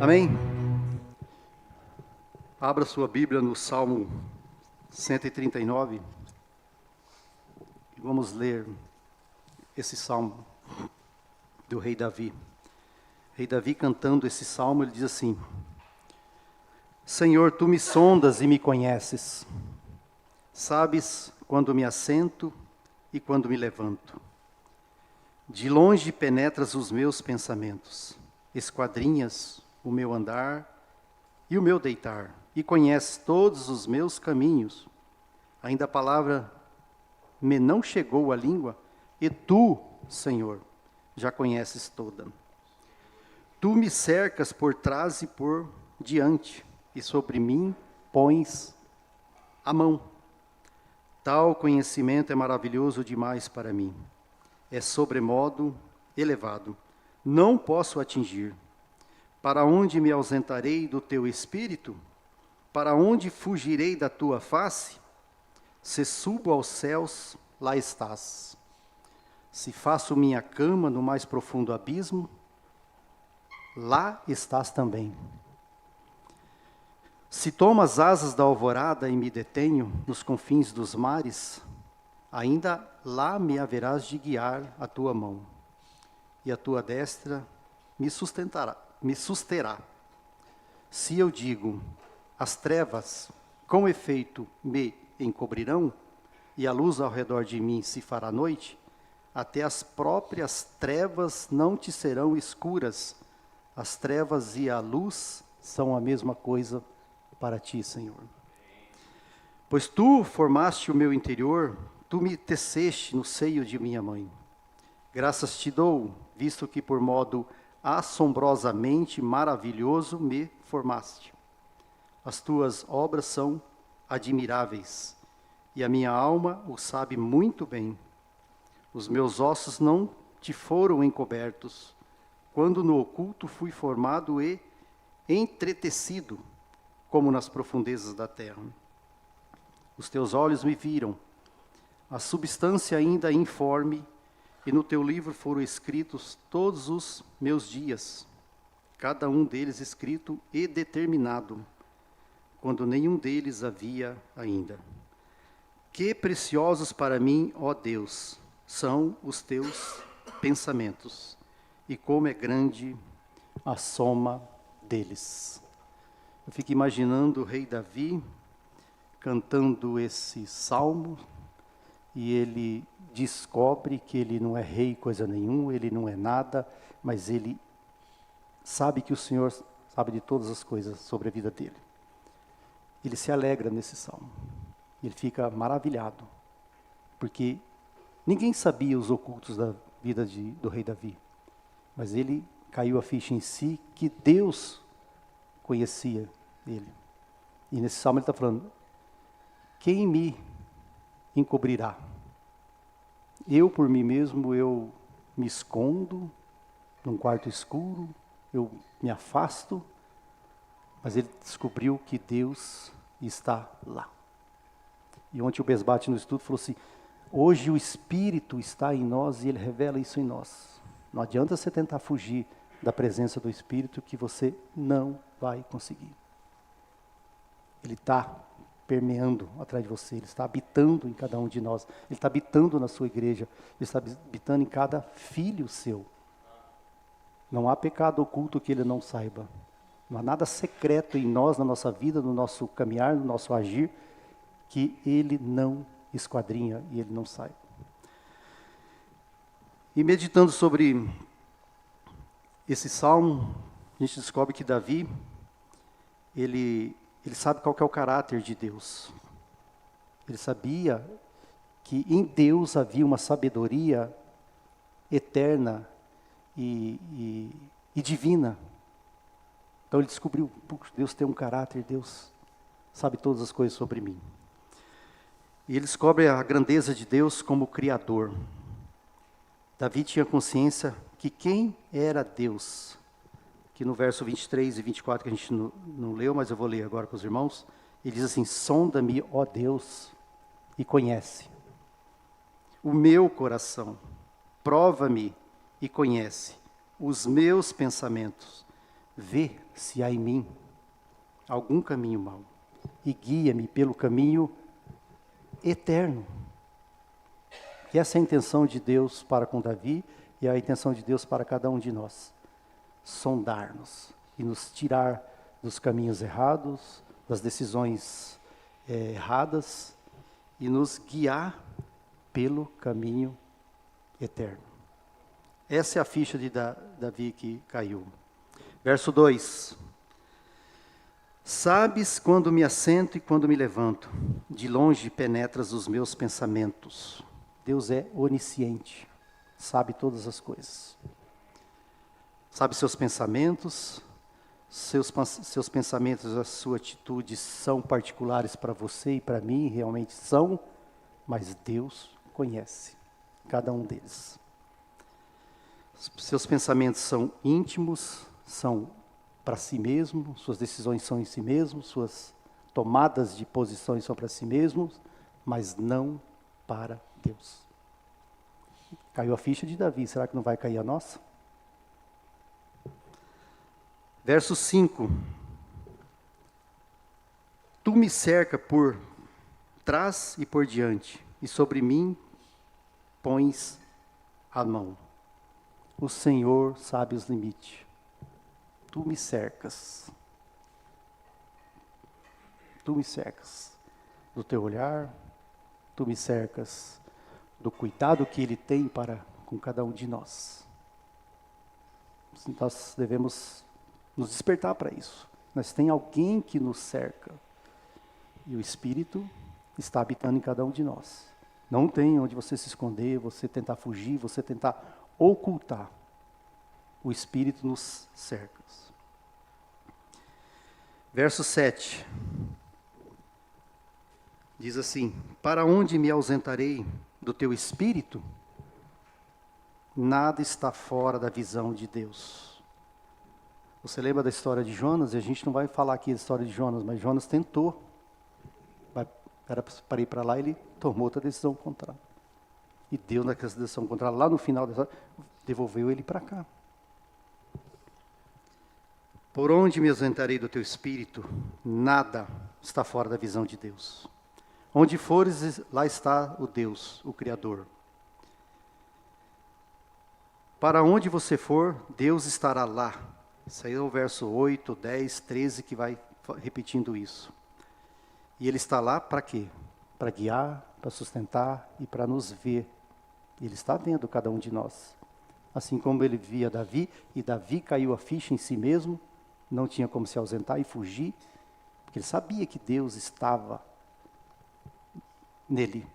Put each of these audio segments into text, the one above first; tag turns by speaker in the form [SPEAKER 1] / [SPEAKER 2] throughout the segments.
[SPEAKER 1] Amém? Abra sua Bíblia no Salmo 139 e vamos ler esse salmo do rei Davi. Rei Davi cantando esse salmo, ele diz assim: Senhor, tu me sondas e me conheces, sabes quando me assento e quando me levanto. De longe penetras os meus pensamentos, esquadrinhas o meu andar e o meu deitar, e conheces todos os meus caminhos. Ainda a palavra me não chegou à língua, e tu, Senhor, já conheces toda. Tu me cercas por trás e por diante, e sobre mim pões a mão. Tal conhecimento é maravilhoso demais para mim. É sobremodo elevado. Não posso atingir. Para onde me ausentarei do teu espírito? Para onde fugirei da tua face? Se subo aos céus, lá estás. Se faço minha cama no mais profundo abismo, lá estás também. Se tomo as asas da alvorada e me detenho nos confins dos mares, ainda lá me haverás de guiar a tua mão, e a tua destra me susterá. Se eu digo, as trevas com efeito me encobrirão, e a luz ao redor de mim se fará noite, até as próprias trevas não te serão escuras. As trevas e a luz são a mesma coisa para ti, Senhor. Pois tu formaste o meu interior, tu me teceste no seio de minha mãe. Graças te dou, visto que por modo assombrosamente maravilhoso me formaste. As tuas obras são admiráveis, e a minha alma o sabe muito bem. Os meus ossos não te foram encobertos, quando no oculto fui formado e entretecido, como nas profundezas da terra. Os teus olhos me viram, a substância ainda informe, e no teu livro foram escritos todos os meus dias, cada um deles escrito e determinado, quando nenhum deles havia ainda. Que preciosos para mim, ó Deus, são os teus pensamentos, e como é grande a soma deles. Eu fico imaginando o rei Davi cantando esse salmo, e ele descobre que ele não é rei coisa nenhuma, ele não é nada, mas ele sabe que o Senhor sabe de todas as coisas sobre a vida dele. Ele se alegra nesse salmo, ele fica maravilhado, porque ninguém sabia os ocultos da vida do rei Davi, mas ele caiu a ficha em si que Deus conhecia ele. E nesse salmo ele está falando: quem me encobrirá? Eu, por mim mesmo, eu me escondo num quarto escuro, eu me afasto, mas ele descobriu que Deus está lá. E ontem o Besbate no estudo falou assim: hoje o Espírito está em nós e ele revela isso em nós. Não adianta você tentar fugir da presença do Espírito, que você não vai conseguir. Ele está permeando atrás de você, ele está habitando em cada um de nós, ele está habitando na sua igreja, ele está habitando em cada filho seu. Não há pecado oculto que ele não saiba. Não há nada secreto em nós, na nossa vida, no nosso caminhar, no nosso agir, que ele não esquadrinha e ele não saiba. E meditando sobre esse salmo, a gente descobre que Davi, ele sabe qual que é o caráter de Deus. Ele sabia que em Deus havia uma sabedoria eterna e divina. Então ele descobriu: Deus tem um caráter, Deus sabe todas as coisas sobre mim. E ele descobre a grandeza de Deus como Criador. Davi tinha consciência que quem era Deus, que no verso 23 e 24, que a gente não leu, mas eu vou ler agora para os irmãos, ele diz assim: sonda-me, ó Deus, e conhece o meu coração, prova-me e conhece os meus pensamentos, vê se há em mim algum caminho mau e guia-me pelo caminho eterno. E essa é a intenção de Deus para com Davi e a intenção de Deus para cada um de nós. Sondar-nos e nos tirar dos caminhos errados, das decisões erradas e nos guiar pelo caminho eterno. Essa é a ficha de Davi que caiu. Verso 2. Sabes quando me assento e quando me levanto, de longe penetras os meus pensamentos. Deus é onisciente, sabe todas as coisas. Sabe seus pensamentos, seus pensamentos, a sua atitude são particulares para você e para mim, realmente são, mas Deus conhece cada um deles. Seus pensamentos são íntimos, são para si mesmo, suas decisões são em si mesmo, suas tomadas de posições são para si mesmos, mas não para Deus. Caiu a ficha de Davi, será que não vai cair a nossa? Verso 5. Tu me cerca por trás e por diante, e sobre mim pões a mão. O Senhor sabe os limites. Tu me cercas. Tu me cercas do teu olhar, tu me cercas do cuidado que Ele tem para com cada um de nós. Nós devemos nos despertar para isso. Nós tem alguém que nos cerca. E o Espírito está habitando em cada um de nós. Não tem onde você se esconder, você tentar fugir, você tentar ocultar. O Espírito nos cerca. Verso 7. Diz assim: para onde me ausentarei do teu Espírito? Nada está fora da visão de Deus. Você lembra da história de Jonas? E a gente não vai falar aqui da história de Jonas, mas Jonas tentou. Era para ir para lá, ele tomou outra decisão contrária. E Deus, naquela decisão contrária, lá no final da história, devolveu ele para cá. Por onde me ausentarei do teu Espírito? Nada está fora da visão de Deus. Onde fores, lá está o Deus, o Criador. Para onde você for, Deus estará lá. Isso aí é o verso 8, 10, 13 que vai repetindo isso. E Ele está lá para quê? Para guiar, para sustentar e para nos ver. Ele está vendo cada um de nós. Assim como Ele via Davi, e Davi caiu a ficha em si mesmo, não tinha como se ausentar e fugir, porque ele sabia que Deus estava nele,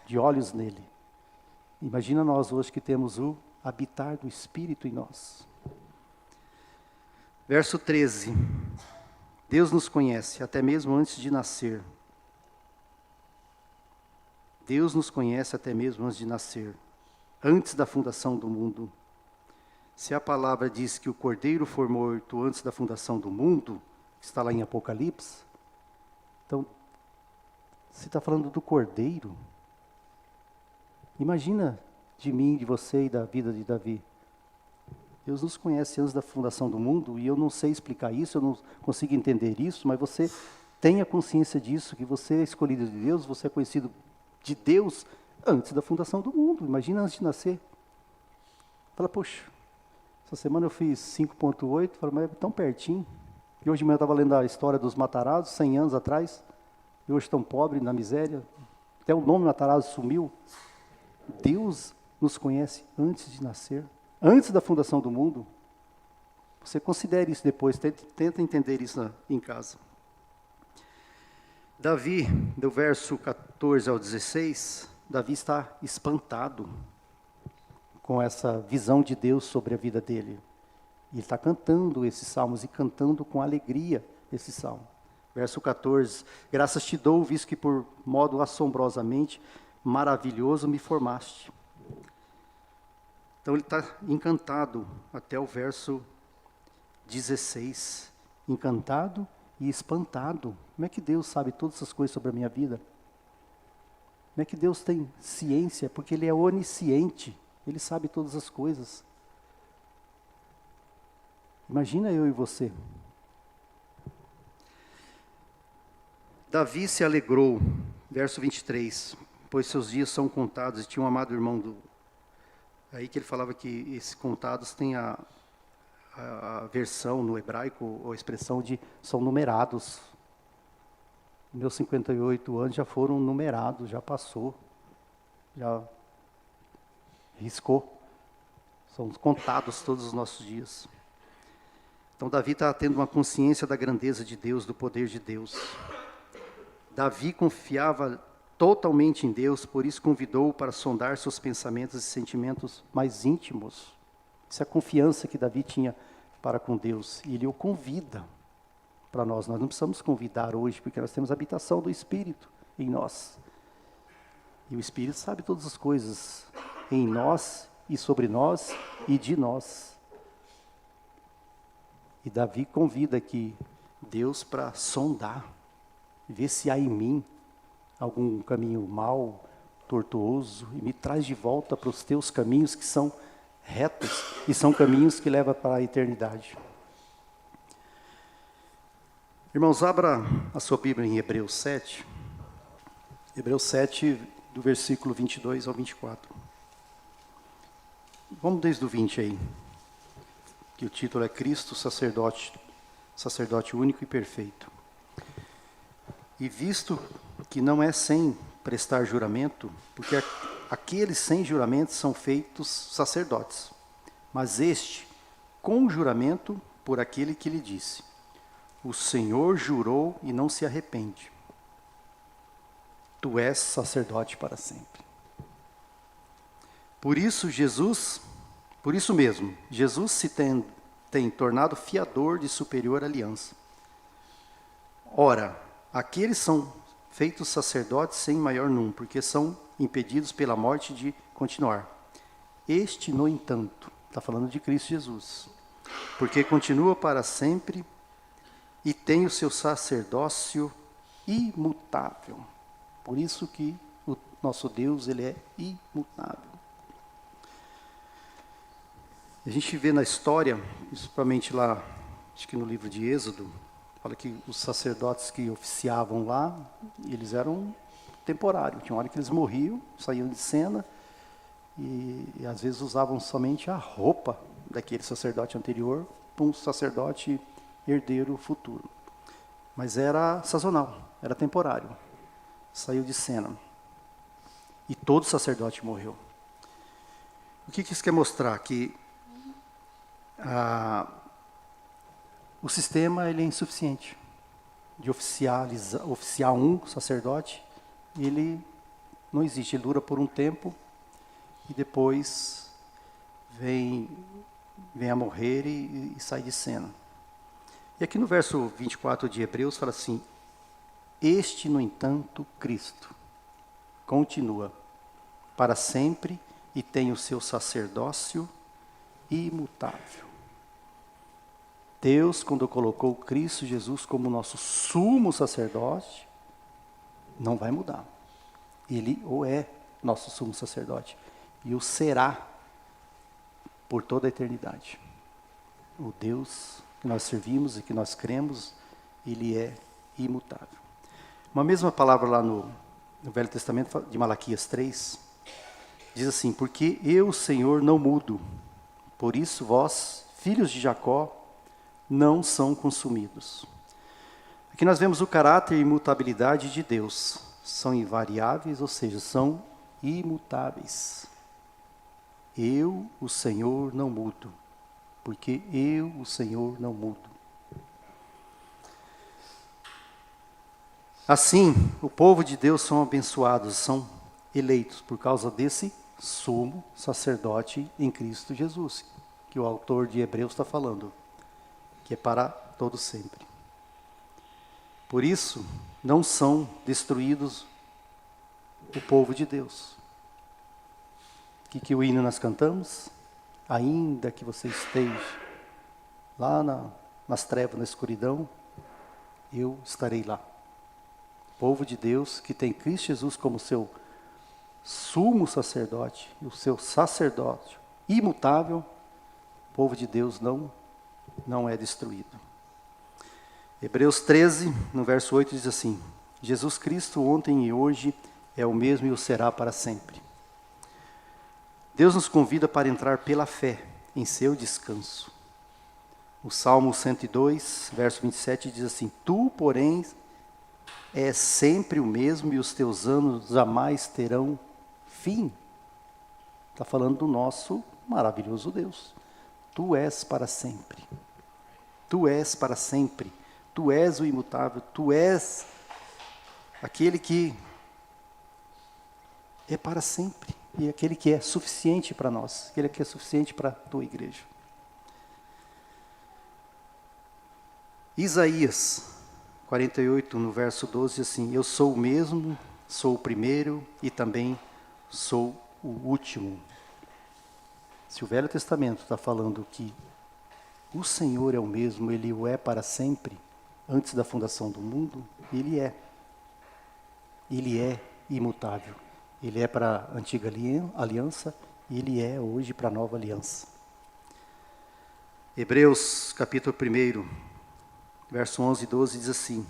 [SPEAKER 1] de olhos nele. Imagina nós hoje que temos o habitar do Espírito em nós. Verso 13. Deus nos conhece até mesmo antes de nascer. Deus nos conhece até mesmo antes de nascer, antes da fundação do mundo. Se a palavra diz que o Cordeiro foi morto antes da fundação do mundo, está lá em Apocalipse, então, se está falando do Cordeiro, imagina de mim, de você e da vida de Davi. Deus nos conhece antes da fundação do mundo, e eu não sei explicar isso, eu não consigo entender isso, mas você tenha consciência disso, que você é escolhido de Deus, você é conhecido de Deus antes da fundação do mundo. Imagina antes de nascer. Fala, poxa, essa semana eu fiz 5.8, falei, mas é tão pertinho. E hoje de manhã eu estava lendo a história dos Matarazzo, 100 anos atrás, e hoje estão pobres, na miséria. Até o nome Matarazzo sumiu. Deus nos conhece antes de nascer, antes da fundação do mundo. Você considere isso depois, tenta entender isso em casa. Davi, do verso 14 ao 16, Davi está espantado com essa visão de Deus sobre a vida dele. E ele está cantando esses salmos e cantando com alegria esse salmo. Verso 14, graças te dou, visto que por modo assombrosamente maravilhoso me formaste. Então ele está encantado até o verso 16. Encantado e espantado. Como é que Deus sabe todas essas coisas sobre a minha vida? Como é que Deus tem ciência? Porque Ele é onisciente. Ele sabe todas as coisas. Imagina eu e você. Davi se alegrou, verso 23, pois seus dias são contados, e tinha um amado irmão aí que ele falava que esses contados têm a versão no hebraico, ou a expressão de são numerados. Meus 58 anos já foram numerados, já passou, já riscou. São contados todos os nossos dias. Então Davi está tendo uma consciência da grandeza de Deus, do poder de Deus. Davi confiava totalmente em Deus, por isso convidou-o para sondar seus pensamentos e sentimentos mais íntimos. Essa é a confiança que Davi tinha para com Deus. E ele o convida para nós. Nós não precisamos convidar hoje, porque nós temos a habitação do Espírito em nós. E o Espírito sabe todas as coisas em nós e sobre nós e de nós. E Davi convida aqui Deus para sondar, ver se há em mim algum caminho mau, tortuoso, e me traz de volta para os teus caminhos que são retos e são caminhos que levam para a eternidade. Irmãos, abra a sua Bíblia em Hebreus 7. Hebreus 7, do versículo 22 ao 24. Vamos desde o 20 aí, que o título é Cristo, sacerdote único e perfeito. E visto que não é sem prestar juramento, porque aqueles sem juramento são feitos sacerdotes, mas este com juramento por aquele que lhe disse: o Senhor jurou e não se arrepende. Tu és sacerdote para sempre. Por isso mesmo, Jesus se tem tornado fiador de superior aliança. Ora, aqueles são feitos sacerdotes sem maior número, porque são impedidos pela morte de continuar. Este, no entanto, está falando de Cristo Jesus, porque continua para sempre e tem o seu sacerdócio imutável. Por isso que o nosso Deus, ele é imutável. A gente vê na história, principalmente lá, acho que no livro de Êxodo, fala que os sacerdotes que oficiavam lá, eles eram temporários. Tinha uma hora que eles morriam, saíam de cena, e às vezes usavam somente a roupa daquele sacerdote anterior para um sacerdote herdeiro futuro. Mas era sazonal, era temporário. Saiu de cena. E todo sacerdote morreu. O que isso quer mostrar? Que o sistema ele é insuficiente de oficiar um sacerdote. Ele não existe, ele dura por um tempo e depois vem a morrer e sai de cena. E aqui no verso 24 de Hebreus fala assim: este, no entanto, Cristo, continua para sempre e tem o seu sacerdócio imutável. Deus, quando colocou Cristo Jesus como nosso sumo sacerdote, não vai mudar. Ele o é nosso sumo sacerdote e o será por toda a eternidade. O Deus que nós servimos e que nós cremos, ele é imutável. Uma mesma palavra lá no Velho Testamento, de Malaquias 3, diz assim: porque eu, Senhor, não mudo, por isso vós, filhos de Jacó, não são consumidos. Aqui nós vemos o caráter e imutabilidade de Deus. São invariáveis, ou seja, são imutáveis. Eu, o Senhor, não mudo, porque eu, o Senhor, não mudo. Assim, o povo de Deus são abençoados, são eleitos por causa desse sumo sacerdote em Cristo Jesus, que o autor de Hebreus está falando, que é para todo sempre. Por isso, não são destruídos o povo de Deus. O que o hino nós cantamos? Ainda que você esteja lá nas trevas, na escuridão, eu estarei lá. Povo de Deus que tem Cristo Jesus como seu sumo sacerdote, o seu sacerdócio imutável, o povo de Deus não não é destruído. Hebreus 13, no verso 8, diz assim: Jesus Cristo ontem e hoje é o mesmo e o será para sempre. Deus nos convida para entrar pela fé em seu descanso. O Salmo 102, verso 27 diz assim: Tu, porém, és sempre o mesmo e os teus anos jamais terão fim. Está falando do nosso maravilhoso Deus. Tu és para sempre. Tu és para sempre. Tu és o imutável. Tu és aquele que é para sempre. E aquele que é suficiente para nós. Aquele que é suficiente para a tua igreja. Isaías 48, no verso 12, diz assim: Eu sou o mesmo, sou o primeiro e também sou o último. Se o Velho Testamento está falando que o Senhor é o mesmo, Ele o é para sempre, antes da fundação do mundo, Ele é. Ele é imutável. Ele é para a antiga aliança, e Ele é hoje para a nova aliança. Hebreus capítulo 1, verso 11 e 12 diz assim: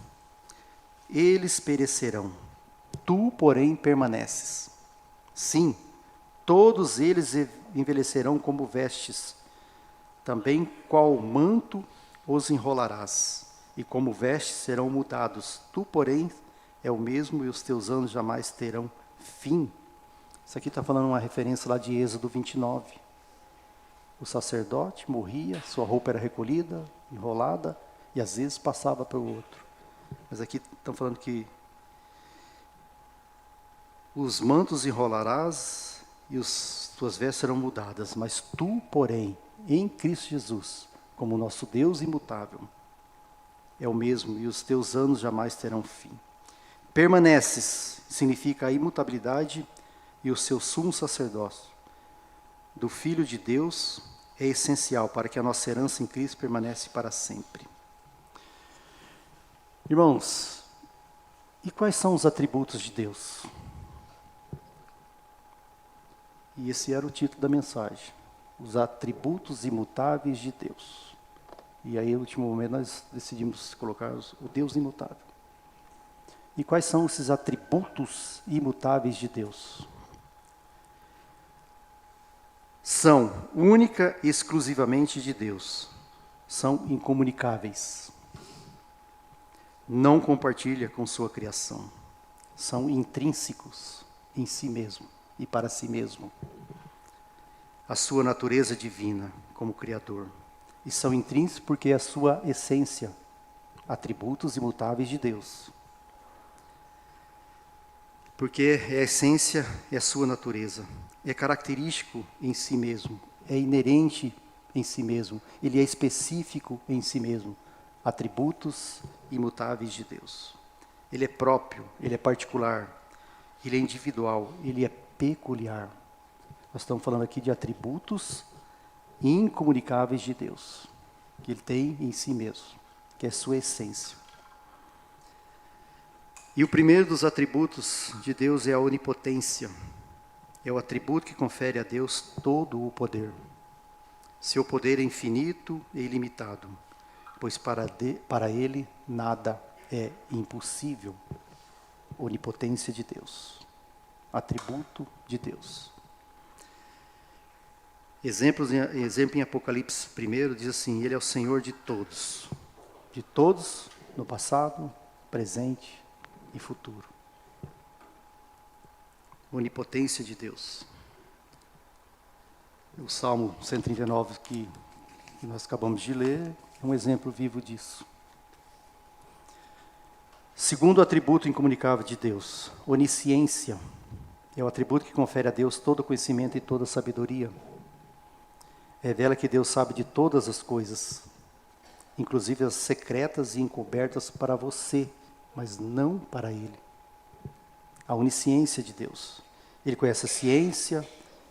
[SPEAKER 1] Eles perecerão, tu, porém, permaneces. Sim, todos eles envelhecerão como vestes. Também qual manto os enrolarás, e como vestes serão mudados. Tu, porém, é o mesmo e os teus anos jamais terão fim. Isso aqui está falando uma referência lá de Êxodo 29. O sacerdote morria, sua roupa era recolhida, enrolada, e às vezes passava para o outro. Mas aqui estão falando que os mantos enrolarás e as tuas vestes serão mudadas. Mas tu, porém, em Cristo Jesus, como nosso Deus imutável, é o mesmo e os teus anos jamais terão fim. Permaneces significa a imutabilidade e o seu sumo sacerdócio do Filho de Deus é essencial para que a nossa herança em Cristo permanece para sempre. Irmãos, e quais são os atributos de Deus? E esse era o título da mensagem: os atributos imutáveis de Deus. E aí, no último momento, nós decidimos colocar o Deus imutável. E quais são esses atributos imutáveis de Deus? São única e exclusivamente de Deus. São incomunicáveis. Não compartilha com sua criação. São intrínsecos em si mesmo e para si mesmo. A sua natureza divina como Criador. E são intrínsecos porque é a sua essência, atributos imutáveis de Deus. Porque é a essência, é a sua natureza. É característico em si mesmo, é inerente em si mesmo, ele é específico em si mesmo. Atributos imutáveis de Deus. Ele é próprio, ele é particular, ele é individual, ele é peculiar. Nós estamos falando aqui de atributos incomunicáveis de Deus, que Ele tem em si mesmo, que é sua essência. E o primeiro dos atributos de Deus é a onipotência. É o atributo que confere a Deus todo o poder. Seu poder é infinito e ilimitado, pois para Ele nada é impossível. Onipotência de Deus. Atributo de Deus. Exemplo em Apocalipse 1 diz assim: Ele é o Senhor de todos no passado, presente e futuro. Onipotência de Deus. O Salmo 139 que nós acabamos de ler é um exemplo vivo disso. Segundo atributo incomunicável de Deus, onisciência. É o atributo que confere a Deus todo conhecimento e toda sabedoria. Revela que Deus sabe de todas as coisas, inclusive as secretas e encobertas para você, mas não para Ele. A onisciência de Deus. Ele conhece a ciência,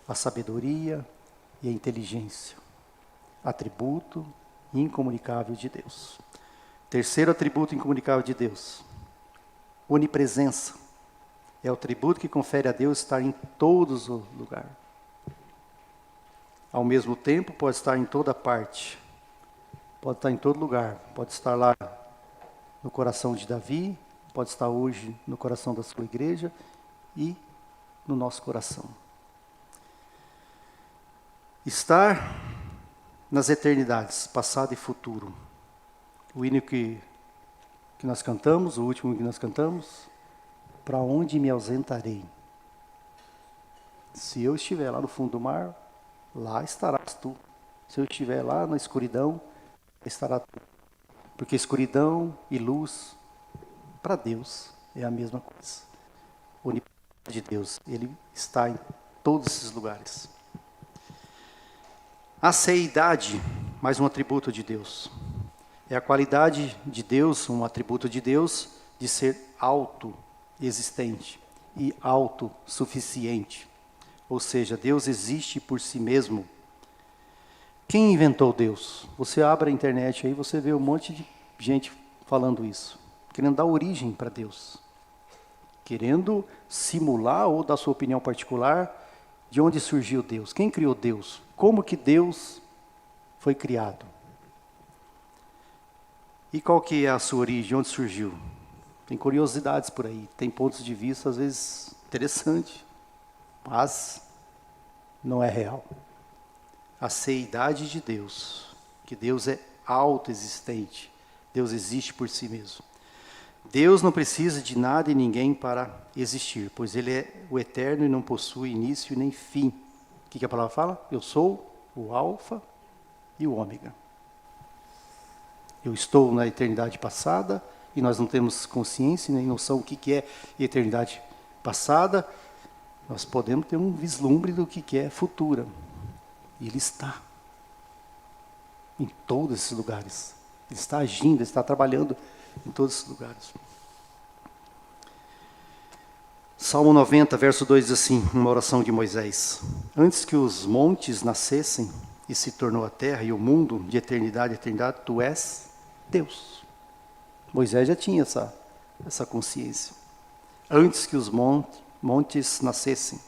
[SPEAKER 1] a sabedoria e a inteligência. Atributo incomunicável de Deus. Terceiro atributo incomunicável de Deus. Onipresença. É o atributo que confere a Deus estar em todos os lugares. Ao mesmo tempo, pode estar em toda parte. pode estar em todo lugar, pode estar lá no coração de Davi, pode estar hoje no coração da sua igreja e no nosso coração. Estar nas eternidades, passado e futuro. O hino que nós cantamos, o último que nós cantamos, para onde me ausentarei? Se eu estiver lá no fundo do mar, lá estarás tu. Se eu estiver lá na escuridão, estará tu. Porque escuridão e luz, para Deus, é a mesma coisa. O onipotente de Deus, Ele está em todos esses lugares. A seidade, mais um atributo de Deus. É a qualidade de Deus, um atributo de Deus, de ser autoexistente e autossuficiente. Ou seja, Deus existe por si mesmo. Quem inventou Deus? Você abre a internet aí, você vê um monte de gente falando isso, querendo dar origem para Deus, querendo simular ou dar sua opinião particular de onde surgiu Deus. Quem criou Deus? Como que Deus foi criado? E qual que é a sua origem? Onde surgiu? Tem curiosidades por aí, tem pontos de vista às vezes interessantes, mas não é real. A seidade de Deus, que Deus é autoexistente, Deus existe por si mesmo. Deus não precisa de nada e ninguém para existir, pois Ele é o eterno e não possui início nem fim. O que a palavra fala? Eu sou o alfa e o ômega. Eu estou na eternidade passada e nós não temos consciência nem noção do que é eternidade passada. Nós podemos ter um vislumbre do que é futura. E Ele está em todos esses lugares. Ele está agindo, Ele está trabalhando em todos esses lugares. Salmo 90, verso 2 diz assim, uma oração de Moisés. Antes que os montes nascessem e se tornou a terra e o mundo de eternidade a eternidade, Tu és Deus. Moisés já tinha essa consciência. Antes que os montes nascessem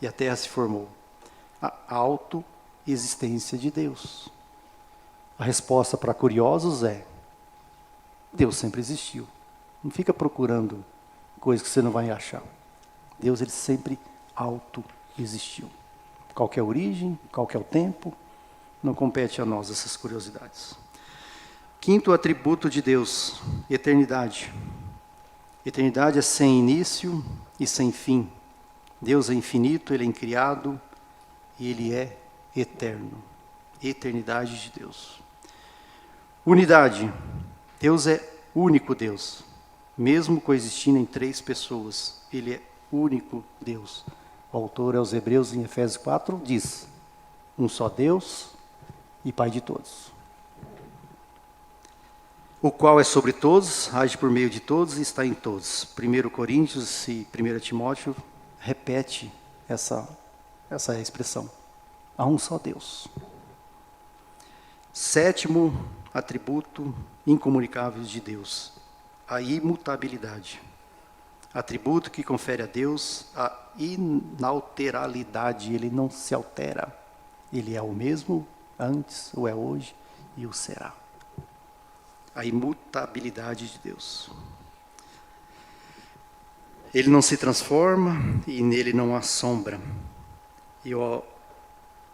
[SPEAKER 1] e a terra se formou. A autoexistência de Deus. A resposta para curiosos é: Deus sempre existiu. Não fica procurando coisas que você não vai achar. Deus, Ele sempre autoexistiu. Qual que é a origem, qual que é o tempo, não compete a nós essas curiosidades. Quinto atributo de Deus, eternidade. Eternidade é sem início e sem fim. Deus é infinito, Ele é incriado e Ele é eterno. Eternidade de Deus. Unidade. Deus é único Deus. Mesmo coexistindo em três pessoas, Ele é único Deus. O autor aos Hebreus, em Efésios 4, diz: um só Deus e Pai de todos. O qual é sobre todos, age por meio de todos e está em todos. 1 Coríntios e 1 Timóteo repete essa expressão. Há um só Deus. Sétimo atributo incomunicável de Deus, a imutabilidade. Atributo que confere a Deus a inalterabilidade. Ele não se altera. Ele é o mesmo antes, o é hoje e o será. A imutabilidade de Deus. Ele não se transforma e nele não há sombra. E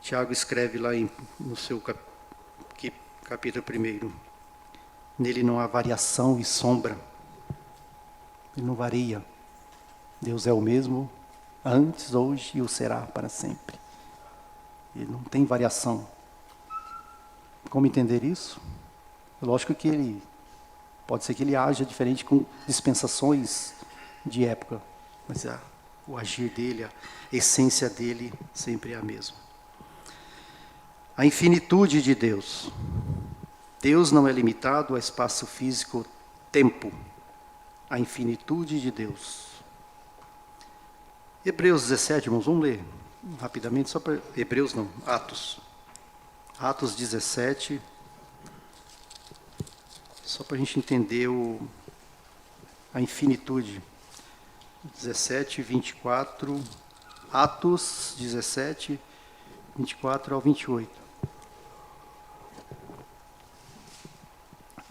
[SPEAKER 1] Tiago escreve lá no seu capítulo 1. Nele não há variação e sombra. Ele não varia. Deus é o mesmo antes, hoje e o será para sempre. Ele não tem variação. Como entender isso? Lógico que pode ser que ele haja diferente com dispensações de época, mas o agir dele, a essência dele sempre é a mesma. A infinitude de Deus. Deus não é limitado a espaço físico-tempo. A infinitude de Deus. Hebreus 17, irmãos, vamos ler rapidamente, só para... Hebreus não, Atos. Atos 17, só para a gente entender a infinitude. 17, 24, Atos 17, 24 ao 28.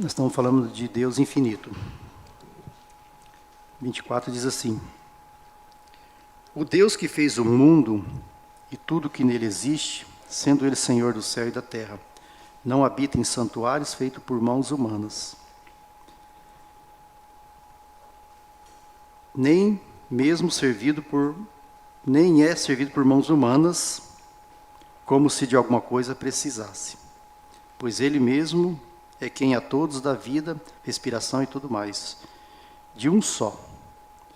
[SPEAKER 1] Nós estamos falando de Deus infinito. 24 diz assim: o Deus que fez o mundo e tudo que nele existe, sendo ele Senhor do céu e da terra, não habita em santuários feitos por mãos humanas, nem é servido por mãos humanas, como se de alguma coisa precisasse, pois ele mesmo é quem a todos dá vida, respiração e tudo mais. De um só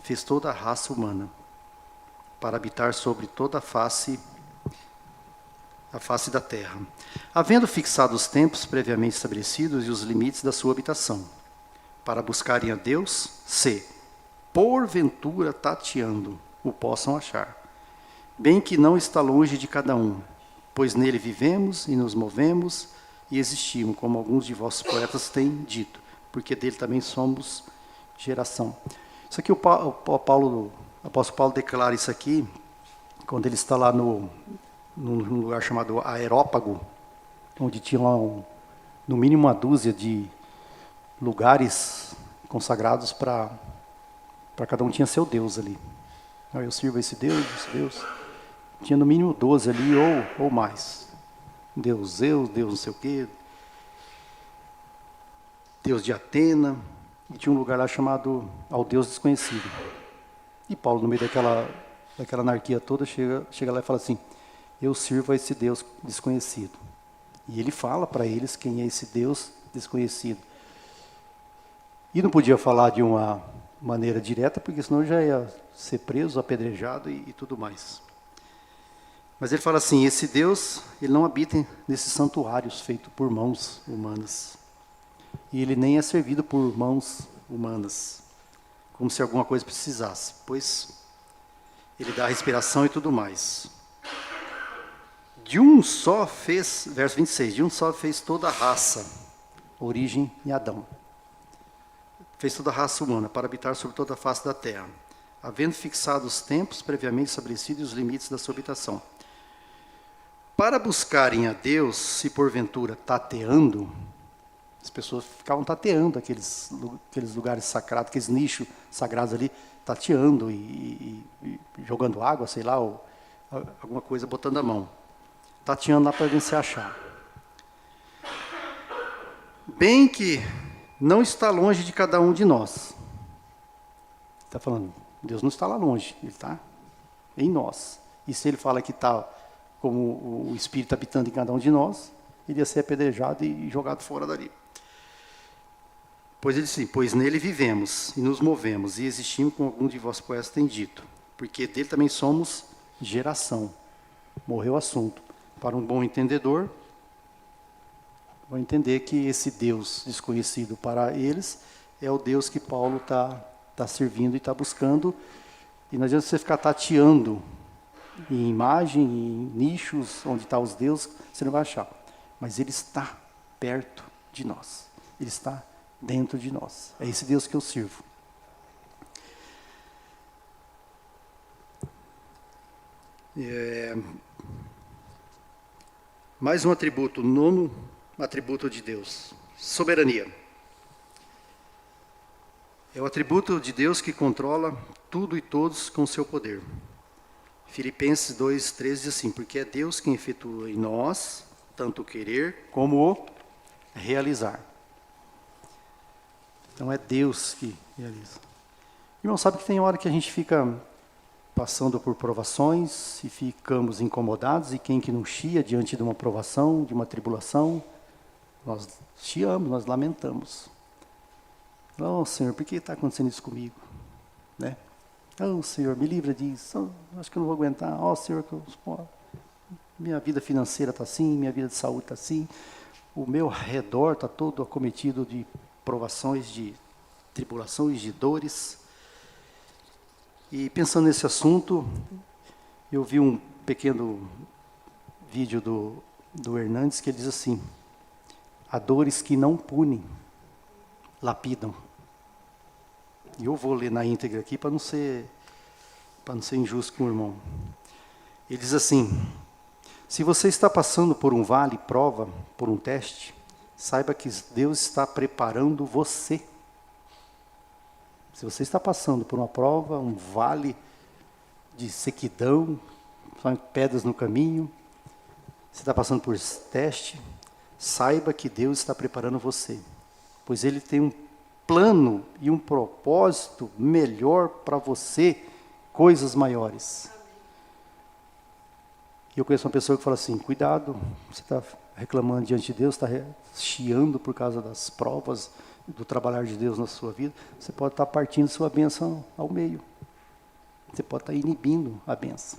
[SPEAKER 1] fez toda a raça humana, para habitar sobre toda a face da terra, havendo fixado os tempos previamente estabelecidos e os limites da sua habitação, para buscarem a Deus, se, porventura tateando, o possam achar, bem que não está longe de cada um, pois nele vivemos e nos movemos e existimos, como alguns de vossos poetas têm dito, porque dele também somos geração. Isso aqui o apóstolo Paulo declara isso aqui, quando ele está lá num lugar chamado Aerópago, onde tinha lá no mínimo uma dúzia de lugares consagrados para cada um tinha seu Deus ali. Eu sirvo esse Deus. Tinha no mínimo 12 ali ou mais. Deus Zeus, Deus não sei o quê, Deus de Atena, e tinha um lugar lá chamado ao Deus desconhecido. E Paulo, no meio daquela anarquia toda, chega lá e fala assim: eu sirvo a esse Deus desconhecido. E ele fala para eles quem é esse Deus desconhecido. E não podia falar de uma maneira direta, porque senão já ia ser preso, apedrejado e tudo mais. Mas ele fala assim: esse Deus, ele não habita nesses santuários feitos por mãos humanas. E ele nem é servido por mãos humanas, como se alguma coisa precisasse, pois ele dá respiração e tudo mais. De um só fez, verso 26, de um só fez toda a raça, origem em Adão. Fez toda a raça humana para habitar sobre toda a face da terra, havendo fixado os tempos previamente estabelecidos e os limites da sua habitação. Para buscarem a Deus, se porventura tateando, as pessoas ficavam tateando aqueles lugares sagrados, aqueles nichos sagrados ali, tateando e jogando água, sei lá, ou alguma coisa, botando a mão. Tateando lá para ver se achar. Bem que não está longe de cada um de nós. Está falando, Deus não está lá longe, Ele está em nós. E se Ele fala que está como o Espírito habitando em cada um de nós, ele ia ser apedrejado e jogado fora dali. Pois ele disse, pois nele vivemos e nos movemos e existimos, como algum de vossos poetas tem dito, porque dele também somos geração. Morreu o assunto. Para um bom entendedor, vai entender que esse Deus desconhecido para eles é o Deus que Paulo está servindo e está buscando. E não adianta você ficar tateando em imagem, em nichos, onde estão os deuses, você não vai achar. Mas ele está perto de nós. Ele está dentro de nós. É esse Deus que eu sirvo. Mais um atributo, nono atributo de Deus: soberania. É o atributo de Deus que controla tudo e todos com seu poder. Filipenses 2:13 diz assim: porque é Deus quem efetua em nós tanto o querer como o realizar. Então é Deus que realiza. Irmão, sabe que tem hora que a gente fica passando por provações e ficamos incomodados, e quem que não chia diante de uma provação, de uma tribulação? Nós chiamos, nós lamentamos. Oh, Senhor, por que está acontecendo isso comigo? Né? Oh, Senhor, me livra disso. Oh, acho que eu não vou aguentar. Oh, Senhor, minha vida financeira está assim, minha vida de saúde está assim. O meu redor está todo acometido de provações, de tribulações, de dores. E pensando nesse assunto, eu vi um pequeno vídeo do Hernandes que ele diz assim: há dores que não punem, lapidam. E eu vou ler na íntegra aqui para não ser injusto com o irmão. Ele diz assim: se você está passando por um vale, prova, por um teste, saiba que Deus está preparando você. Se você está passando por uma prova, um vale de sequidão, pedras no caminho, você está passando por teste, saiba que Deus está preparando você, pois Ele tem um plano e um propósito melhor para você, coisas maiores. E eu conheço uma pessoa que fala assim, cuidado, você está reclamando diante de Deus, está chiando por causa das provas, do trabalhar de Deus na sua vida, você pode estar partindo sua bênção ao meio. Você pode estar inibindo a bênção.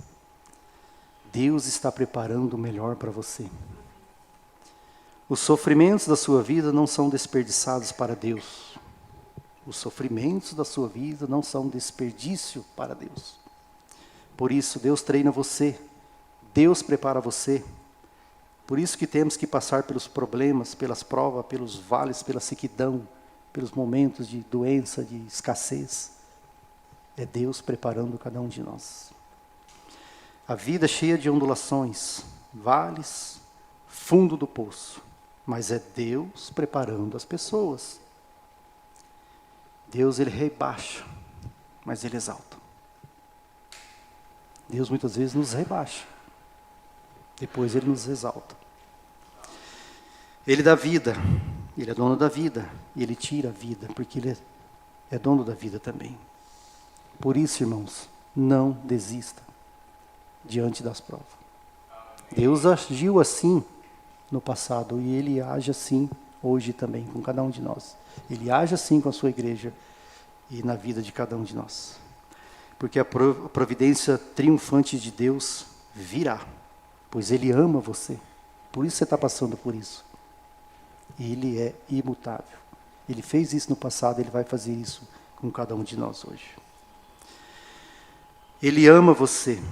[SPEAKER 1] Deus está preparando o melhor para você. Os sofrimentos da sua vida não são desperdiçados para Deus. Os sofrimentos da sua vida não são desperdício para Deus. Por isso, Deus treina você. Deus prepara você. Por isso que temos que passar pelos problemas, pelas provas, pelos vales, pela sequidão, pelos momentos de doença, de escassez. É Deus preparando cada um de nós. A vida é cheia de ondulações, vales, fundo do poço. Mas é Deus preparando as pessoas. Deus, Ele rebaixa, mas Ele exalta. Deus muitas vezes nos rebaixa. Depois Ele nos exalta. Ele dá vida. Ele é dono da vida. E Ele tira a vida, porque Ele é dono da vida também. Por isso, irmãos, não desista diante das provas. Deus agiu assim no passado e Ele age assim hoje também com cada um de nós. Ele age assim com a sua igreja e na vida de cada um de nós. Porque a providência triunfante de Deus virá, pois Ele ama você. Por isso você está passando por isso. Ele é imutável. Ele fez isso no passado, Ele vai fazer isso com cada um de nós hoje. Ele ama você.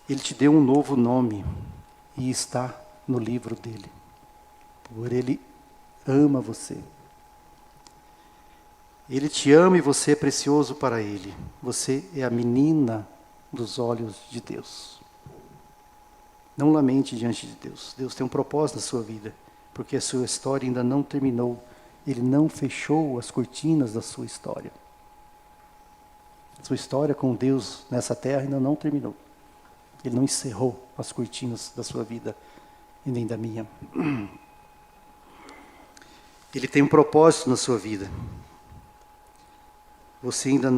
[SPEAKER 1] Ele te deu um novo nome e está no livro dele. Por Ele ama você. Ele te ama e você é precioso para Ele. Você é a menina dos olhos de Deus. Não lamente diante de Deus. Deus tem um propósito na sua vida, porque a sua história ainda não terminou. Ele não fechou as cortinas da sua história. Sua história com Deus nessa terra ainda não terminou. Ele não encerrou as cortinas da sua vida e nem da minha. Ele tem um propósito na sua vida. Você ainda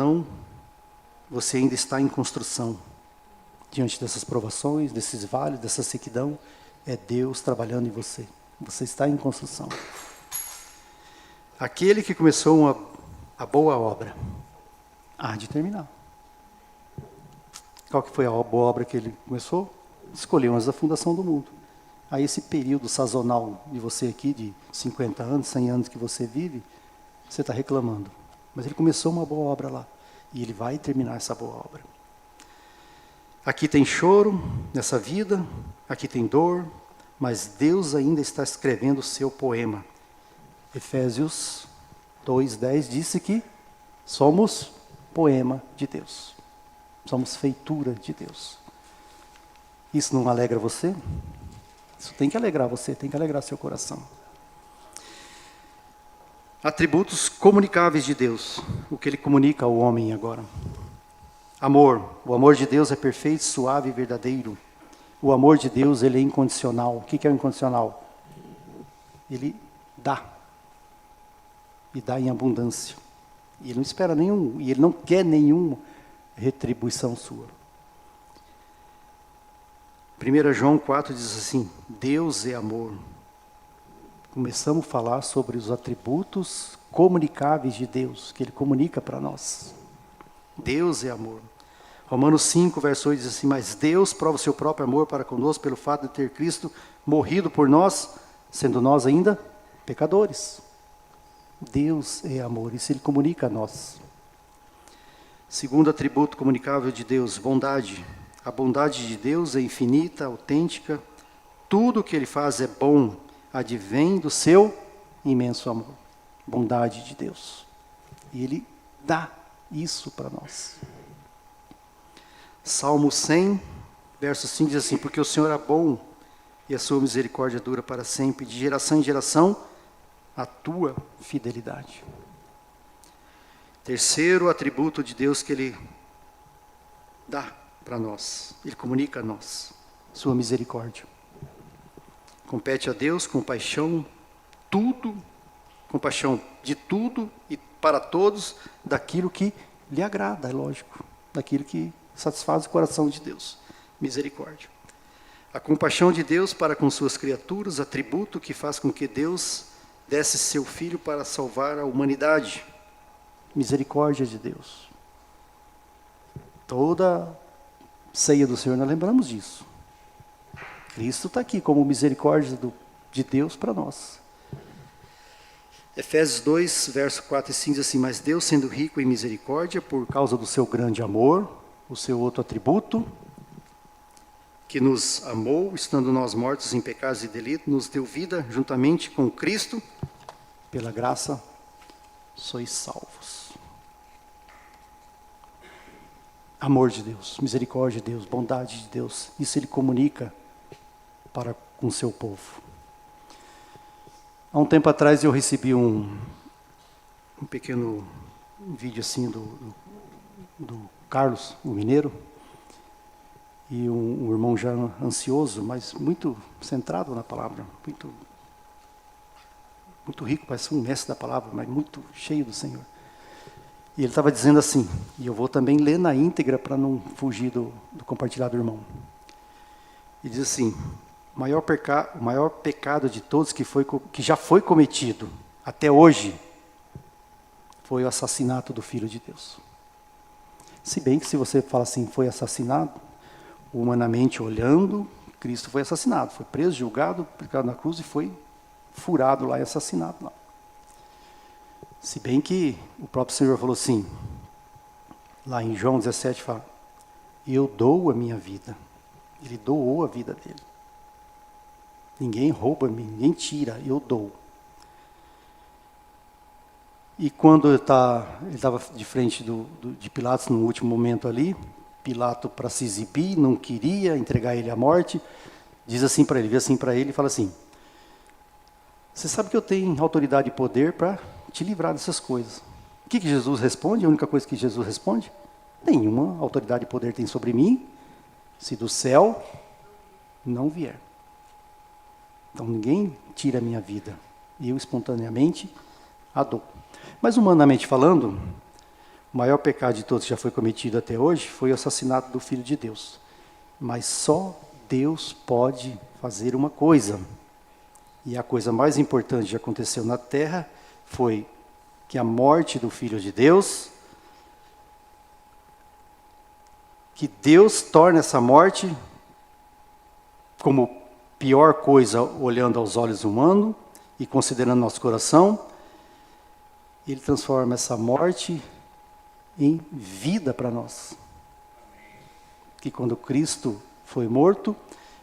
[SPEAKER 1] está em construção. Diante dessas provações, desses vales, dessa sequidão, é Deus trabalhando em você. Você está em construção. Aquele que começou a boa obra, há de terminar. Qual que foi a boa obra que ele começou? Escolheu antes da fundação do mundo. Aí esse período sazonal de você aqui, de 50 anos, 100 anos que você vive, você está reclamando. Mas ele começou uma boa obra lá. E ele vai terminar essa boa obra. Aqui tem choro nessa vida, aqui tem dor, mas Deus ainda está escrevendo o seu poema. Efésios 2:10 disse que somos poema de Deus. Somos feitura de Deus. Isso não alegra você? Isso tem que alegrar você, tem que alegrar seu coração. Atributos comunicáveis de Deus. O que Ele comunica ao homem agora. Amor. O amor de Deus é perfeito, suave e verdadeiro. O amor de Deus, ele é incondicional. O que é o incondicional? Ele dá. E dá em abundância. E Ele não espera nenhum, e Ele não quer nenhuma retribuição sua. 1 João 4 diz assim, Deus é amor. Começamos a falar sobre os atributos comunicáveis de Deus, que Ele comunica para nós. Deus é amor. Romanos 5, verso 8 diz assim, mas Deus prova o seu próprio amor para conosco pelo fato de ter Cristo morrido por nós, sendo nós ainda pecadores. Deus é amor, isso Ele comunica a nós. Segundo atributo comunicável de Deus, bondade. A bondade de Deus é infinita, autêntica. Tudo o que Ele faz é bom, advém do seu imenso amor. Bondade de Deus. E Ele dá isso para nós. Salmo 100, verso 5 diz assim, porque o Senhor é bom e a sua misericórdia dura para sempre, de geração em geração, a tua fidelidade. Terceiro atributo de Deus que Ele dá para nós, Ele comunica a nós, sua misericórdia. Compete a Deus compaixão, compaixão de tudo e para todos, daquilo que lhe agrada, é lógico, daquilo que satisfaz o coração de Deus. Misericórdia. A compaixão de Deus para com suas criaturas, atributo que faz com que Deus desse seu Filho para salvar a humanidade. Misericórdia de Deus. Toda ceia do Senhor, nós lembramos disso. Cristo está aqui como misericórdia de Deus para nós. Efésios 2, verso 4 e 5 diz assim: mas Deus, sendo rico em misericórdia, por causa do seu grande amor, o seu outro atributo, que nos amou, estando nós mortos em pecados e delitos, nos deu vida juntamente com Cristo, pela graça sois salvos. Amor de Deus, misericórdia de Deus, bondade de Deus, isso Ele comunica para com o seu povo. Há um tempo atrás eu recebi um pequeno vídeo assim do Carlos, o mineiro, e um irmão já ansioso, mas muito centrado na palavra, muito rico, parece um mestre da palavra, mas muito cheio do Senhor. E ele estava dizendo assim, e eu vou também ler na íntegra para não fugir do compartilhado do irmão. Ele diz assim: o maior pecado de todos que já foi cometido até hoje foi o assassinato do Filho de Deus. Se bem que se você fala assim, foi assassinado, humanamente olhando, Cristo foi assassinado, foi preso, julgado, aplicado na cruz e foi furado lá e assassinado lá. Se bem que o próprio Senhor falou assim, lá em João 17 fala, eu dou a minha vida. Ele doou a vida dele. Ninguém rouba, ninguém tira, eu dou. E quando ele estava de frente de Pilatos no último momento ali, Pilato, para se exibir, não queria entregar ele à morte, diz assim para ele, vê assim para ele e fala assim, você sabe que eu tenho autoridade e poder para te livrar dessas coisas. O que Jesus responde? A única coisa que Jesus responde? Nenhuma autoridade e poder tem sobre mim, se do céu não vier. Então ninguém tira a minha vida. Eu espontaneamente a dou. Mas humanamente falando, o maior pecado de todos que já foi cometido até hoje foi o assassinato do Filho de Deus. Mas só Deus pode fazer uma coisa. E a coisa mais importante que aconteceu na terra foi que a morte do Filho de Deus, que Deus torna essa morte como pior coisa olhando aos olhos humanos e considerando nosso coração, Ele transforma essa morte em vida para nós. Que quando Cristo foi morto,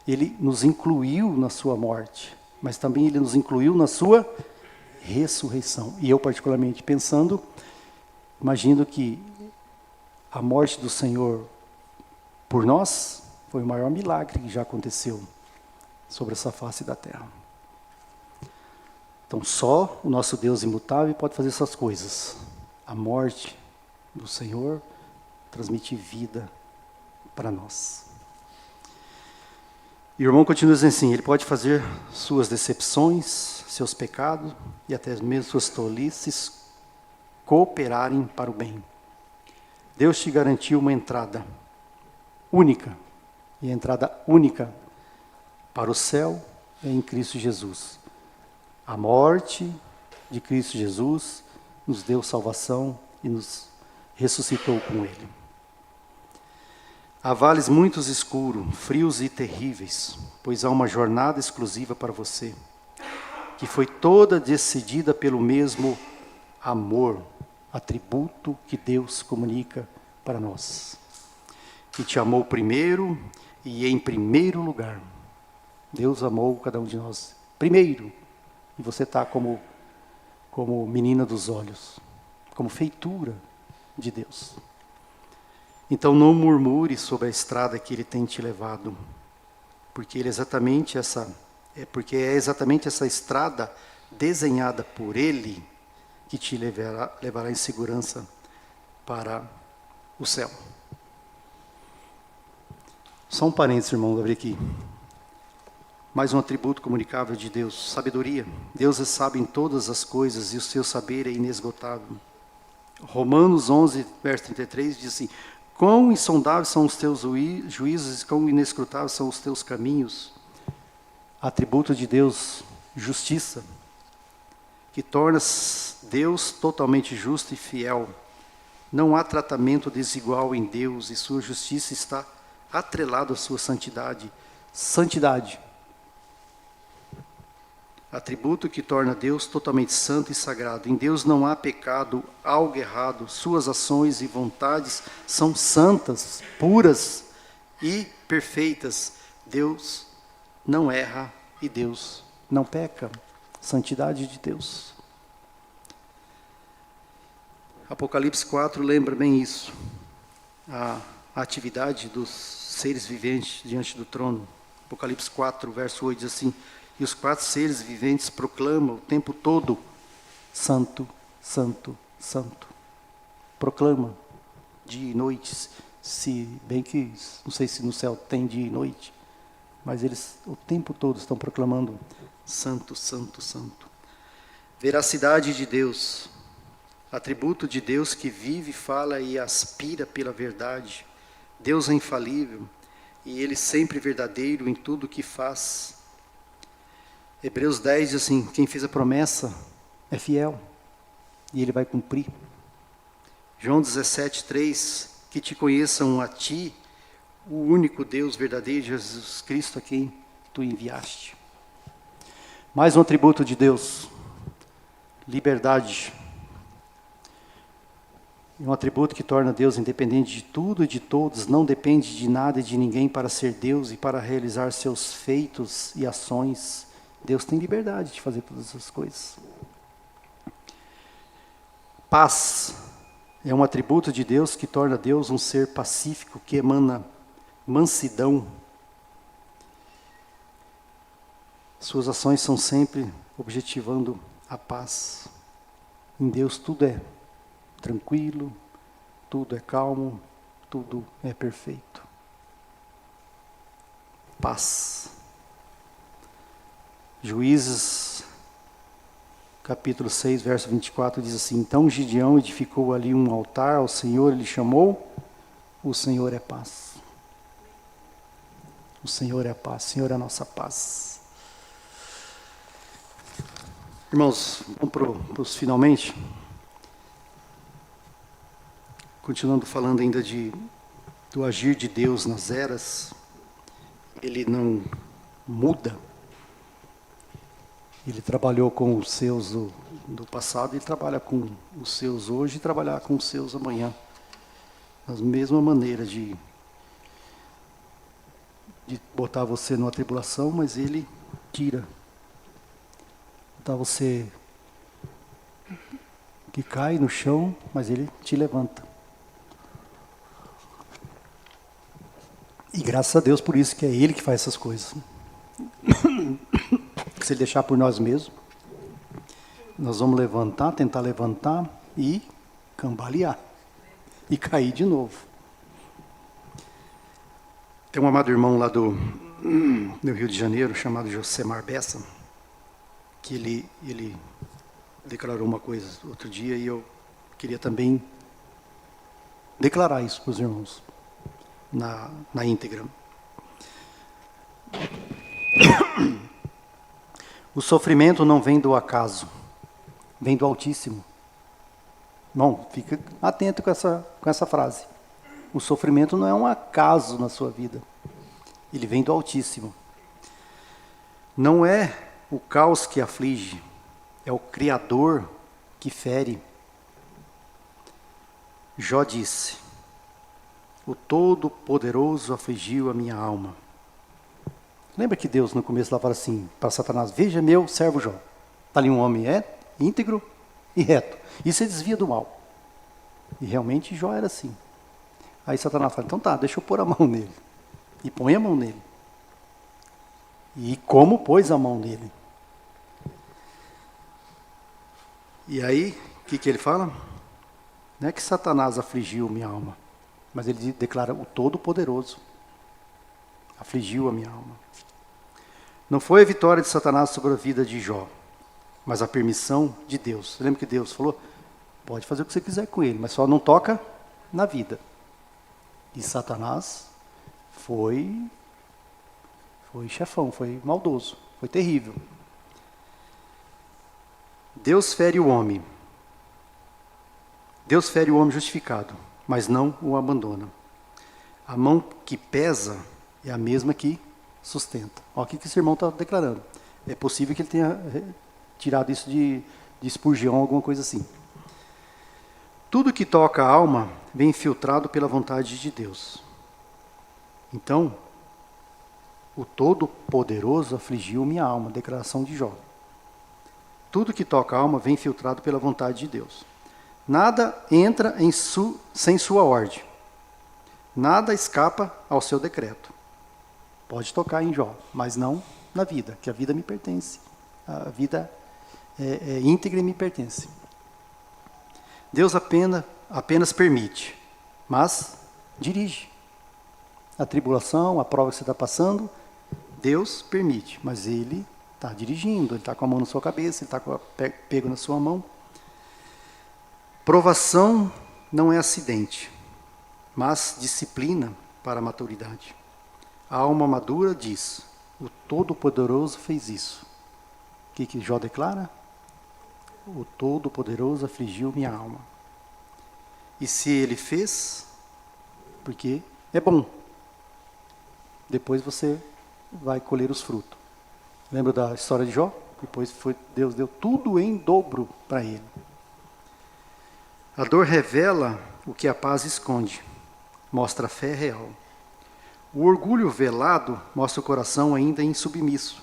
[SPEAKER 1] Ele nos incluiu na sua morte, mas também Ele nos incluiu na sua ressurreição. E eu particularmente pensando, imagino que a morte do Senhor por nós foi o maior milagre que já aconteceu sobre essa face da terra. Então só o nosso Deus imutável pode fazer essas coisas. A morte do Senhor transmite vida para nós. E o irmão continua dizendo assim, ele pode fazer suas decepções, seus pecados e até mesmo suas tolices cooperarem para o bem. Deus te garantiu uma entrada única, e a entrada única para o céu é em Cristo Jesus. A morte de Cristo Jesus nos deu salvação e nos ressuscitou com Ele. Há vales muito escuros, frios e terríveis, pois há uma jornada exclusiva para você, que foi toda decidida pelo mesmo amor, atributo que Deus comunica para nós. Que te amou primeiro e em primeiro lugar. Deus amou cada um de nós primeiro. E você está como menina dos olhos, como feitura de Deus. Então não murmure sobre a estrada que Ele tem te levado. porque porque é exatamente essa estrada desenhada por Ele que te levará em segurança para o céu. Só um parênteses, irmão, abri aqui. Mais um atributo comunicável de Deus, sabedoria. Deus é sábio em todas as coisas e o seu saber é inesgotável. Romanos 11, verso 33 diz assim: quão insondáveis são os teus juízos e quão inescrutáveis são os teus caminhos. Atributo de Deus, justiça, que torna Deus totalmente justo e fiel. Não há tratamento desigual em Deus e sua justiça está atrelada à sua santidade. Santidade. Atributo que torna Deus totalmente santo e sagrado. Em Deus não há pecado, algo errado. Suas ações e vontades são santas, puras e perfeitas. Deus não erra e Deus não peca. Santidade de Deus. Apocalipse 4 lembra bem isso. A atividade dos seres viventes diante do trono. Apocalipse 4, verso 8 diz assim: e os 4 seres viventes proclamam o tempo todo: Santo, Santo, Santo. Proclama dia e noite, se bem que não sei se no céu tem dia e noite, mas eles o tempo todo estão proclamando: Santo, Santo, Santo. Veracidade de Deus, atributo de Deus que vive, fala e aspira pela verdade. Deus é infalível e Ele sempre verdadeiro em tudo o que faz. Hebreus 10 diz assim: quem fez a promessa é fiel e Ele vai cumprir. João 17, 3, que te conheçam a ti, o único Deus verdadeiro, Jesus Cristo, a quem tu enviaste. Mais um atributo de Deus, liberdade. É um atributo que torna Deus independente de tudo e de todos, não depende de nada e de ninguém para ser Deus e para realizar seus feitos e ações. Deus tem liberdade de fazer todas essas coisas. Paz é um atributo de Deus que torna Deus um ser pacífico, que emana mansidão. Suas ações são sempre objetivando a paz. Em Deus tudo é tranquilo, tudo é calmo, tudo é perfeito. Paz. Juízes, capítulo 6, verso 24, diz assim: então Gideão edificou ali um altar ao Senhor, ele chamou, o Senhor é paz. O Senhor é a paz, o Senhor é a nossa paz. Irmãos, vamos para os finalmente. Continuando falando ainda do agir de Deus nas eras, Ele não muda. Ele trabalhou com os seus do passado, Ele trabalha com os seus hoje e trabalhar com os seus amanhã. Da mesma maneira de botar você numa tribulação, mas Ele tira. Botar você que cai no chão, mas Ele te levanta. E graças a Deus por isso que é Ele que faz essas coisas. Se Ele deixar por nós mesmos, nós vamos tentar levantar e cambalear. E cair de novo. Tem um amado irmão lá do Rio de Janeiro, chamado Josemar Bessa, que ele declarou uma coisa outro dia e eu queria também declarar isso para os irmãos, na íntegra. O sofrimento não vem do acaso, vem do Altíssimo. Não, fica atento com essa frase. O sofrimento não é um acaso na sua vida. Ele vem do Altíssimo. Não é o caos que aflige, é o Criador que fere. Jó disse: o Todo-Poderoso afligiu a minha alma. Lembra que Deus no começo lá fala assim para Satanás: veja meu servo Jó. Está ali um homem íntegro e reto. E se desvia do mal. E realmente Jó era assim. Aí Satanás fala: então tá, deixa eu pôr a mão nele. E põe a mão nele. E como pôs a mão nele. E aí, o que ele fala? Não é que Satanás afligiu minha alma, mas ele declara o Todo-Poderoso afligiu a minha alma. Não foi a vitória de Satanás sobre a vida de Jó, mas a permissão de Deus. Você lembra que Deus falou? Pode fazer o que você quiser com ele, mas só não toca na vida. E Satanás foi chefão, foi maldoso, foi terrível. Deus fere o homem. Deus fere o homem justificado, mas não o abandona. A mão que pesa é a mesma que sustenta. Olha o que esse irmão está declarando. É possível que ele tenha tirado isso de Spurgeon, alguma coisa assim. Tudo que toca a alma vem infiltrado pela vontade de Deus. Então, o Todo-Poderoso afligiu minha alma, declaração de Jó. Tudo que toca a alma vem infiltrado pela vontade de Deus. Nada entra sem sua ordem. Nada escapa ao seu decreto. Pode tocar em Jó, mas não na vida, que a vida me pertence. A vida é íntegra e me pertence. Deus apenas permite, mas dirige. A tribulação, a prova que você está passando, Deus permite, mas Ele está dirigindo, Ele está com a mão na sua cabeça, Ele está pego na sua mão. Provação não é acidente, mas disciplina para a maturidade. A alma madura diz, o Todo-Poderoso fez isso. O que Jó declara? O Todo-Poderoso afligiu minha alma. E se Ele fez, porque é bom. Depois você vai colher os frutos. Lembra da história de Jó? Depois Deus deu tudo em dobro para ele. A dor revela o que a paz esconde, mostra a fé real. O orgulho velado mostra o coração ainda insubmisso.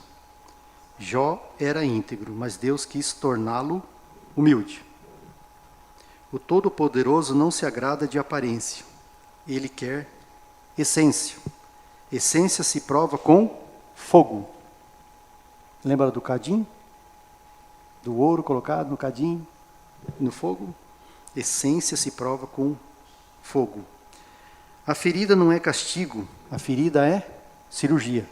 [SPEAKER 1] Jó era íntegro, mas Deus quis torná-lo humilde. O Todo-Poderoso não se agrada de aparência. Ele quer essência. Essência se prova com fogo. Lembra do cadim? Do ouro colocado no cadim, no fogo? Essência se prova com fogo. A ferida não é castigo, a ferida é cirurgia.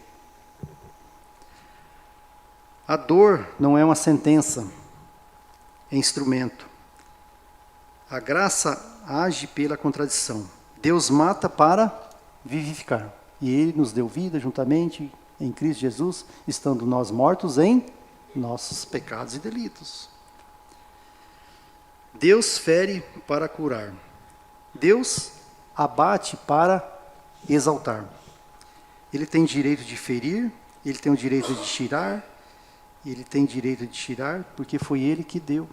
[SPEAKER 1] A dor não é uma sentença, é instrumento. A graça age pela contradição. Deus mata para vivificar. E Ele nos deu vida juntamente em Cristo Jesus, estando nós mortos em nossos pecados e delitos. Deus fere para curar. Deus abate para exaltar. Ele tem direito de ferir, Ele tem o direito de tirar, Ele tem direito de tirar porque foi Ele que deu.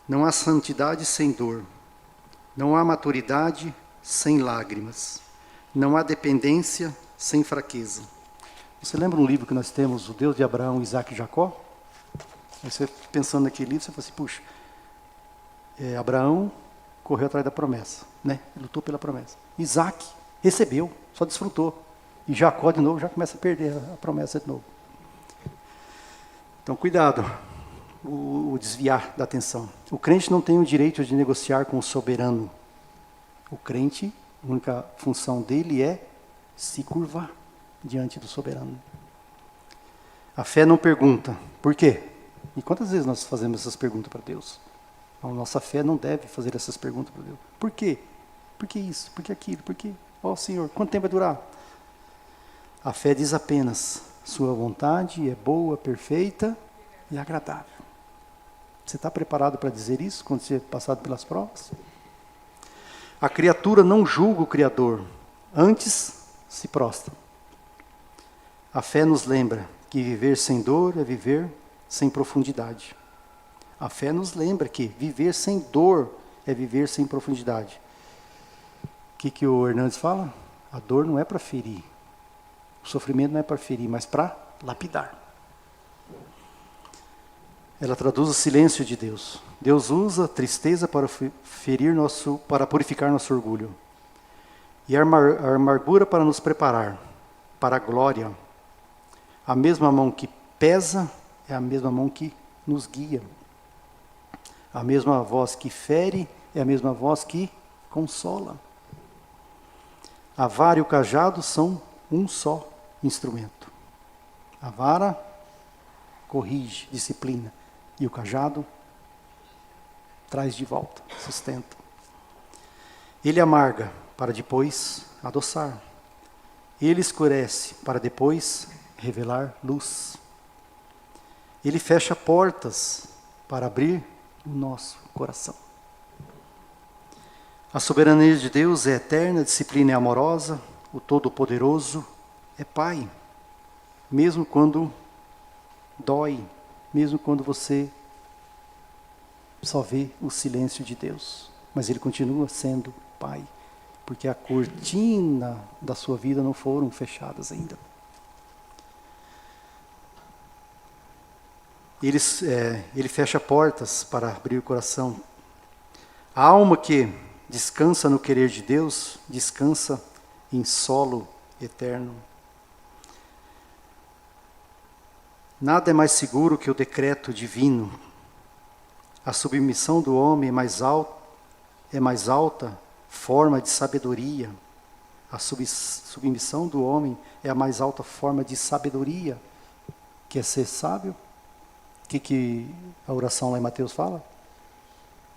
[SPEAKER 1] Não há santidade sem dor. Não há maturidade sem lágrimas. Não há dependência sem fraqueza. Você lembra um livro que nós temos, O Deus de Abraão, Isaac e Jacó? Aí você pensando naquele livro, você fala assim, puxa, Abraão correu atrás da promessa, né? Lutou pela promessa. Isaac recebeu, só desfrutou. E Jacó, de novo, já começa a perder a promessa de novo. Então, cuidado, o desviar da atenção. O crente não tem o direito de negociar com o soberano. O crente, a única função dele é se curvar diante do soberano. A fé não pergunta, por quê? E quantas vezes nós fazemos essas perguntas para Deus? A nossa fé não deve fazer essas perguntas para Deus. Por quê? Por que isso? Por que aquilo? Por quê? Ó Senhor, quanto tempo vai durar? A fé diz apenas, sua vontade é boa, perfeita e agradável. Você está preparado para dizer isso quando você é passado pelas provas? A criatura não julga o Criador, antes se prostra. A fé nos lembra que viver sem dor é viver sem profundidade. A fé nos lembra que viver sem dor é viver sem profundidade. O que o Hernandes fala? A dor não é para ferir. O sofrimento não é para ferir, mas para lapidar. Ela traduz o silêncio de Deus. Deus usa a tristeza para para purificar nosso orgulho. E a amargura para nos preparar para a glória A mesma mão que pesa é a mesma mão que nos guia. A mesma voz que fere é a mesma voz que consola. A vara e o cajado são um só instrumento. A vara corrige, disciplina, e o cajado traz de volta, sustenta. Ele amarga para depois adoçar. Ele escurece para depois revelar luz. Ele fecha portas para abrir o nosso coração. A soberania de Deus é eterna, a disciplina é amorosa, o Todo-Poderoso é Pai. Mesmo quando dói, mesmo quando você só vê o silêncio de Deus. Mas Ele continua sendo Pai, porque a cortina da sua vida não foram fechadas ainda. Ele fecha portas para abrir o coração. A alma que descansa no querer de Deus, descansa em solo eterno. Nada é mais seguro que o decreto divino. A submissão do homem é mais alta forma de sabedoria. A submissão do homem é a mais alta forma de sabedoria. Quer ser sábio? O que a oração lá em Mateus fala?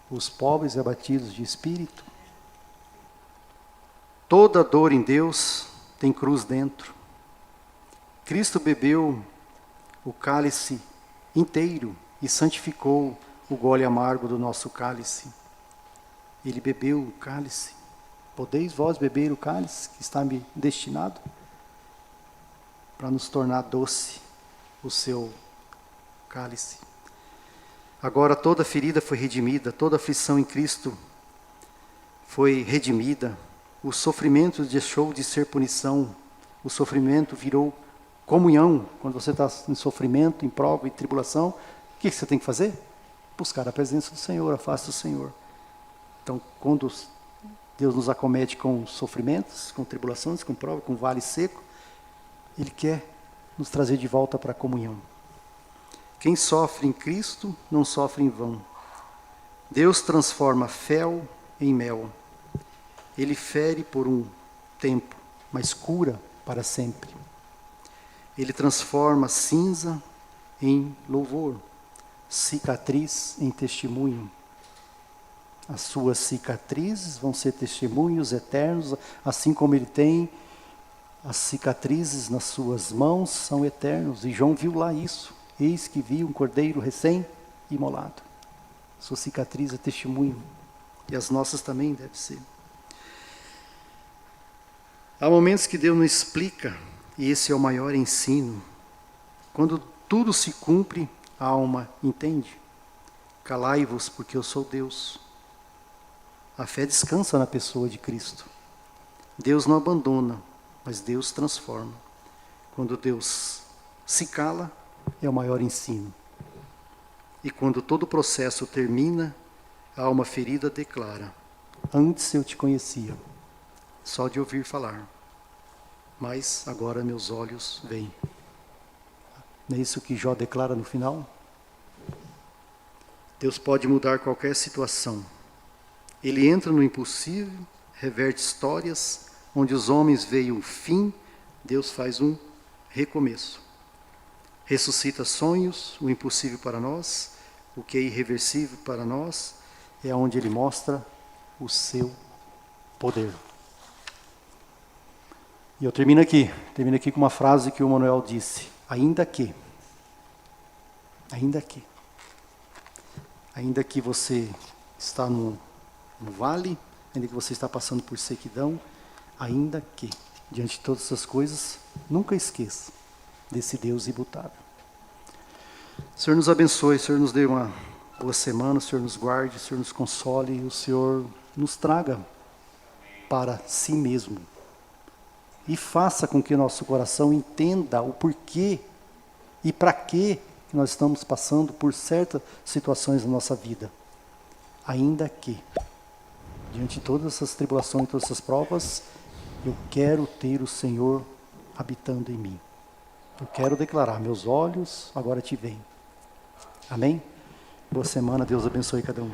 [SPEAKER 1] Os pobres e abatidos de espírito. Toda dor em Deus tem cruz dentro. Cristo bebeu o cálice inteiro e santificou o gole amargo do nosso cálice. Ele bebeu o cálice. Podeis vós beber o cálice que está me destinado para nos tornar doce o seu cálice. Agora toda ferida foi redimida, toda aflição em Cristo foi redimida. O sofrimento deixou de ser punição, o sofrimento virou comunhão. Quando você está em sofrimento, em prova, em tribulação, o que você tem que fazer? Buscar a presença do Senhor, a face do Senhor. Então, quando Deus nos acomete com sofrimentos, com tribulações, com prova, com vale seco, Ele quer nos trazer de volta para a comunhão. Quem sofre em Cristo não sofre em vão. Deus transforma fel em mel. Ele fere por um tempo, mas cura para sempre. Ele transforma cinza em louvor, cicatriz em testemunho. As suas cicatrizes vão ser testemunhos eternos, assim como Ele tem as cicatrizes nas suas mãos, são eternos. E João viu lá isso. Eis que vi um cordeiro recém-imolado. Sua cicatriz é testemunho. E as nossas também devem ser. Há momentos que Deus não explica, e esse é o maior ensino. Quando tudo se cumpre, a alma entende. Calai-vos, porque eu sou Deus. A fé descansa na pessoa de Cristo. Deus não abandona, mas Deus transforma. Quando Deus se cala, é o maior ensino. E quando todo o processo termina, a alma ferida declara: antes eu te conhecia, só de ouvir falar, mas agora meus olhos veem. Não é isso que Jó declara no final? Deus pode mudar qualquer situação. Ele entra no impossível, reverte histórias, onde os homens veem o fim, Deus faz um recomeço. Ressuscita sonhos, o impossível para nós, o que é irreversível para nós, é onde Ele mostra o seu poder. E eu termino aqui com uma frase que o Manuel disse: ainda que você está no vale, ainda que você está passando por sequidão, ainda que, diante de todas essas coisas, nunca esqueça desse Deus imutável. O Senhor nos abençoe, o Senhor nos dê uma boa semana, o Senhor nos guarde, o Senhor nos console e o Senhor nos traga para si mesmo. E faça com que nosso coração entenda o porquê e para que nós estamos passando por certas situações na nossa vida. Ainda que, diante de todas essas tribulações, todas essas provas, eu quero ter o Senhor habitando em mim. Eu quero declarar, meus olhos agora te veem. Amém? Boa semana, Deus abençoe cada um.